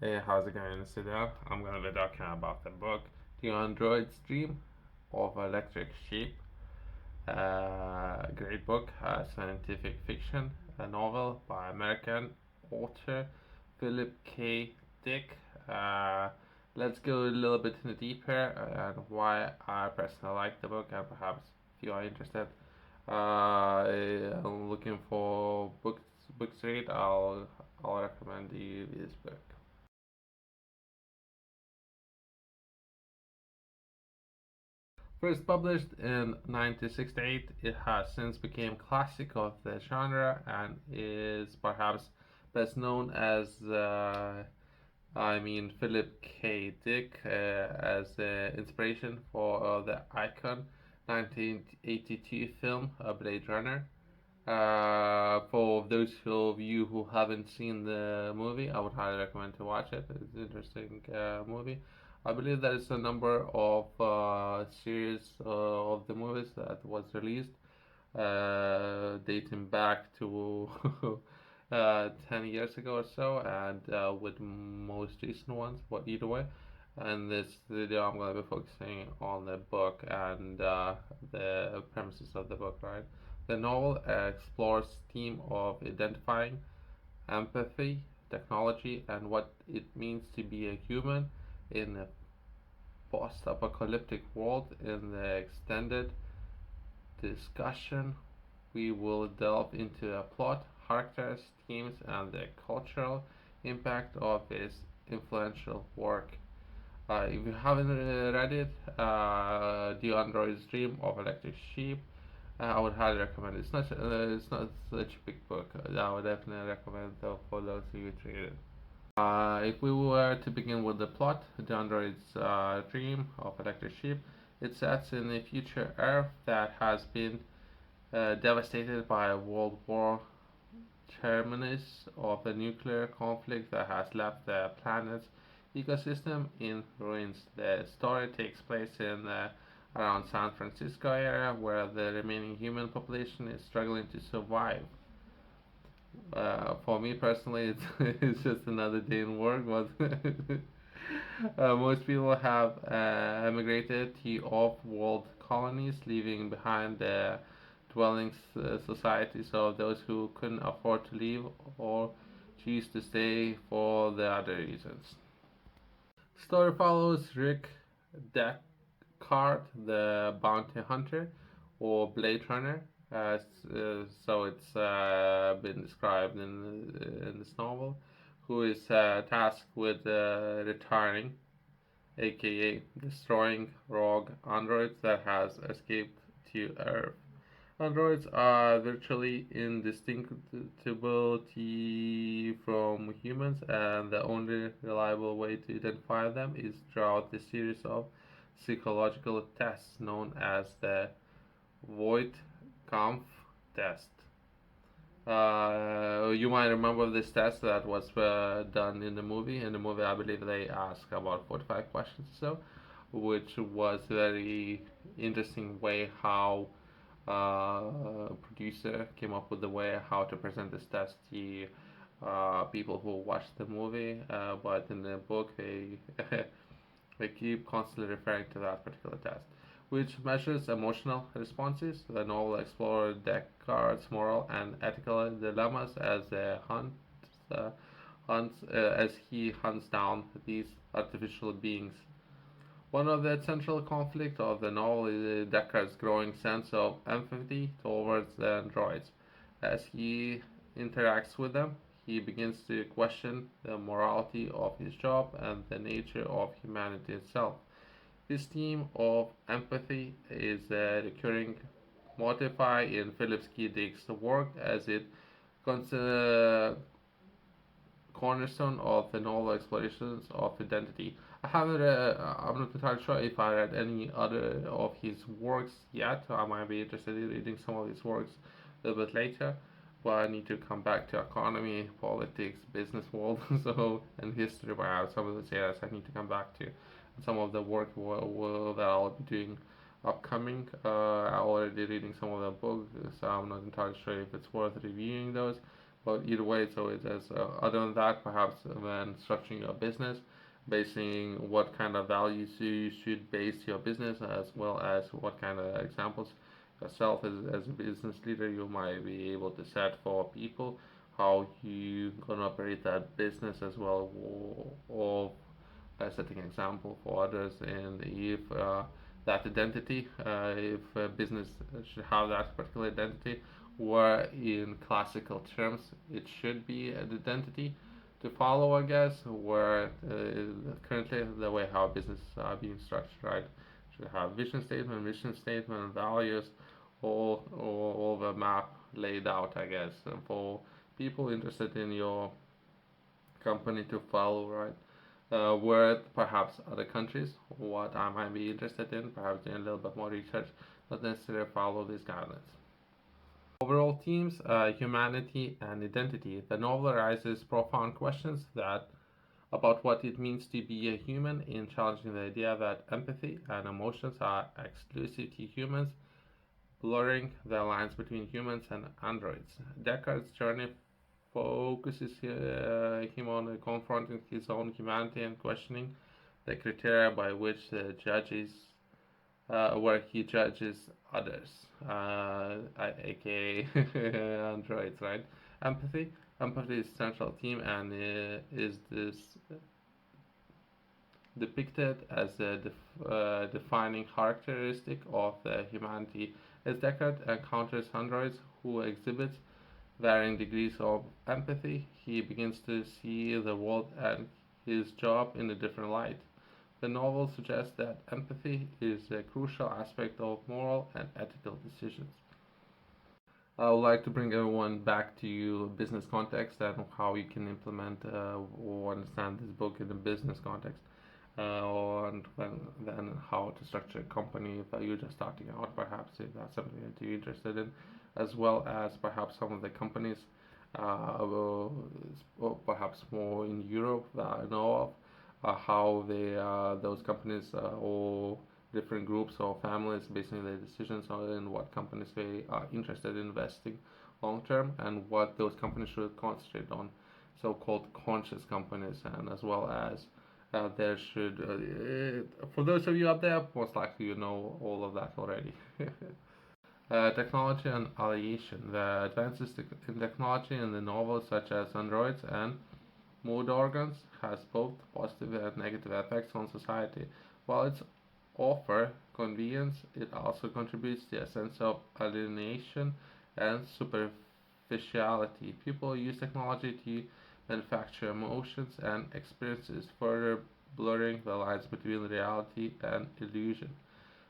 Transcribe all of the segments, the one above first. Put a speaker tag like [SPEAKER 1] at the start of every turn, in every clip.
[SPEAKER 1] Hey, how's it going today? I'm gonna be talking about the book The Android's Dream of Electric Sheep. Great book, scientific fiction, a novel by American author Philip K. Dick. Uh, let's go a little bit deeper and why I personally like the book, and perhaps if you are interested, looking for books to read, I'll recommend you this book. First published in 1968, it has since become classic of the genre and is perhaps best known as Philip K. Dick as the inspiration for the icon 1982 film Blade Runner. For those of you who haven't seen the movie, I would highly recommend to watch it. It's an interesting movie. I believe there is a number of series of the movies that was released, dating back to 10 years ago or so, and with most recent ones, but either way. In this video, I'm going to be focusing on the book and the premises of the book, right? The novel explores theme of identifying empathy, technology, and what it means to be a human in a post-apocalyptic world. In the extended discussion, we will delve into the plot, characters, themes, and the cultural impact of his influential work. If you haven't read it, The Android's Dream of Electric Sheep, I would highly recommend it. It's not such a big book. I would definitely recommend though for those of you to read it. If we were to begin with the plot, the android's dream of electric sheep, it sets in a future Earth that has been devastated by a World War Terminus of a nuclear conflict that has left the planet's ecosystem in ruins. The story takes place in around San Francisco area where the remaining human population is struggling to survive. For me personally, it's just another day in work, but most people have emigrated to off-world colonies, leaving behind the dwelling societies of those who couldn't afford to leave or choose to stay for the other reasons. Story follows Rick Deckard, the bounty hunter, or Blade Runner, as so it's been described in this novel, who is tasked with retiring, aka destroying rogue androids that has escaped to Earth. Androids are virtually indistinguishable from humans, and the only reliable way to identify them is throughout the series of psychological tests known as the Voigt-Kampff test. You might remember this test that was done in the movie. In the movie, I believe they asked about 45 questions or so, which was very interesting way how producer came up with the way how to present this test to people who watched the movie. But in the book, they they keep constantly referring to that particular test, which measures emotional responses. The novel explores Descartes' moral and ethical dilemmas uh, as he hunts down these artificial beings. One of the central conflicts of the novel is Deckard's growing sense of empathy towards the androids. As he interacts with them, he begins to question the morality of his job and the nature of humanity itself. This theme of empathy is a recurring motif in Philip K. Dick's work as it considers cornerstone of the novel explorations of identity. I'm not entirely sure if I read any other of his works yet. I might be interested in reading some of his works a little bit later, but I need to come back to economy, politics, business world, so and history. But some of the areas I need to come back to. And some of the work that I'll be doing upcoming. I already reading some of the books, so I'm not entirely sure if it's worth reviewing those. But either way, so it is. Other than that, perhaps when structuring your business, basing what kind of values you should base your business, as well as what kind of examples yourself as a business leader you might be able to set for people, how you gonna operate that business as well, or setting example for others, and if that identity, if a business should have that particular identity, where in classical terms it should be an identity to follow, I guess, where currently the way how businesses are being structured, right? Should have mission statement, values, all the map laid out, I guess, for people interested in your company to follow, right? Where perhaps other countries, what I might be interested in, perhaps doing a little bit more research, not necessarily follow these guidelines. Overall themes, humanity and identity. The novel raises profound questions that about what it means to be a human, in challenging the idea that empathy and emotions are exclusive to humans, blurring the lines between humans and androids. Deckard's journey focuses him on confronting his own humanity and questioning the criteria by which the judges, where he judges others, aka androids, right? Empathy. Empathy is central theme and is this depicted as a defining characteristic of the humanity. As Deckard encounters androids who exhibit varying degrees of empathy, he begins to see the world and his job in a different light. The novel suggests that empathy is a crucial aspect of moral and ethical decisions. I would like to bring everyone back to business context and how you can implement or understand this book in a business context, and then how to structure a company if you're just starting out, perhaps if that's something that you're interested in, as well as perhaps some of the companies, perhaps more in Europe that I know of, how those companies or different groups or families basing their decisions on in what companies they are interested in investing long term and what those companies should concentrate on, so-called conscious companies, and as well as there should, for those of you out there, most likely you know all of that already. Technology and alienation. The advances in technology in the novel, such as androids and mood organs, has both positive and negative effects on society. While its offer convenience, it also contributes to a sense of alienation and superficiality. People use technology to manufacture emotions and experiences, further blurring the lines between reality and illusion.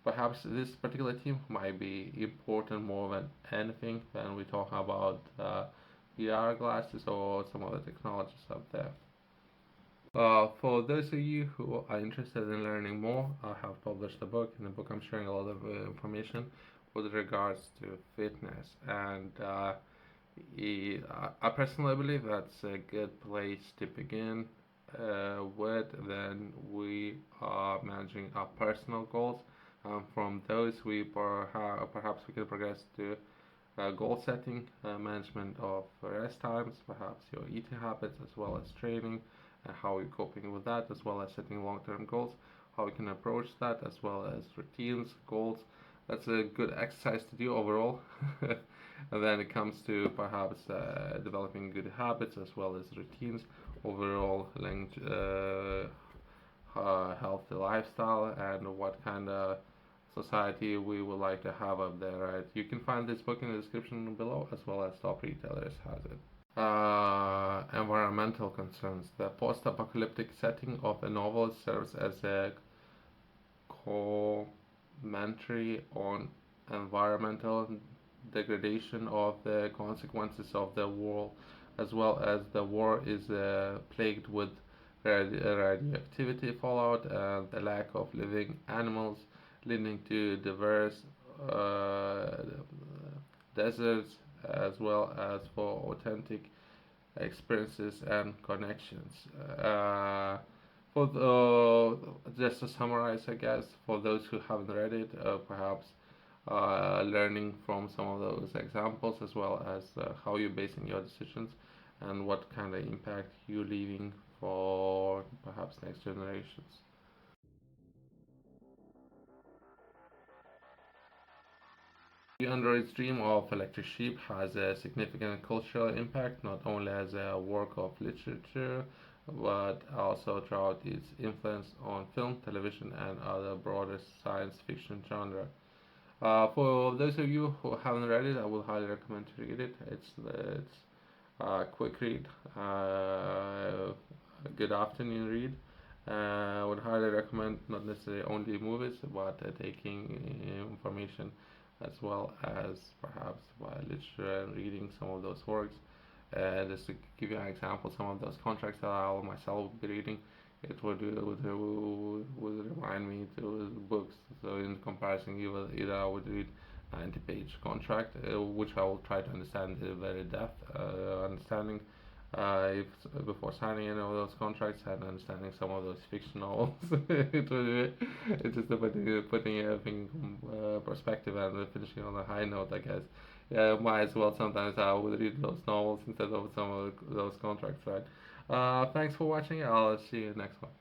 [SPEAKER 1] Perhaps this particular theme might be important more than anything when we talk about VR glasses or some other technologies out there. For those of you who are interested in learning more, I have published a book. In the book, I'm sharing a lot of information with regards to fitness, and I personally believe that's a good place to begin with. Then we are managing our personal goals. From those, perhaps we can progress to goal setting, management of rest times, perhaps your eating habits, as well as training, and how you're coping with that, as well as setting long-term goals, how we can approach that, as well as routines, goals. That's a good exercise to do overall. And then it comes to perhaps developing good habits as well as routines, overall healthy lifestyle, and what kind of society we would like to have up there, right? You can find this book in the description below, as well as top retailers has it. Environmental concerns. The post-apocalyptic setting of the novel serves as a commentary on environmental degradation of the consequences of the war, as well as the war is plagued with radioactivity fallout and the lack of living animals, leading to diverse deserts, as well as for authentic experiences and connections. Just to summarize, I guess, for those who haven't read it, perhaps learning from some of those examples, as well as how you're basing your decisions and what kind of impact you're leaving for perhaps next generations. The Android's dream of electric sheep has a significant cultural impact, not only as a work of literature, but also throughout its influence on film, television, and other broader science fiction genre. For those of you who haven't read it, I would highly recommend to read it. It's a quick read, a good afternoon read. I would highly recommend not necessarily only movies, but taking information as well as perhaps by literature and reading some of those works. Just to give you an example, some of those contracts that I'll myself be reading, it would remind me to books. So in comparison, either I would read 90-page contract, which I will try to understand the very depth understanding if before signing any of those contracts and understanding some of those fiction novels. It's just putting everything in perspective and finishing on a high note, I guess. Yeah, might as well sometimes I would read those novels instead of some of those contracts, right? Thanks for watching. I'll see you next one.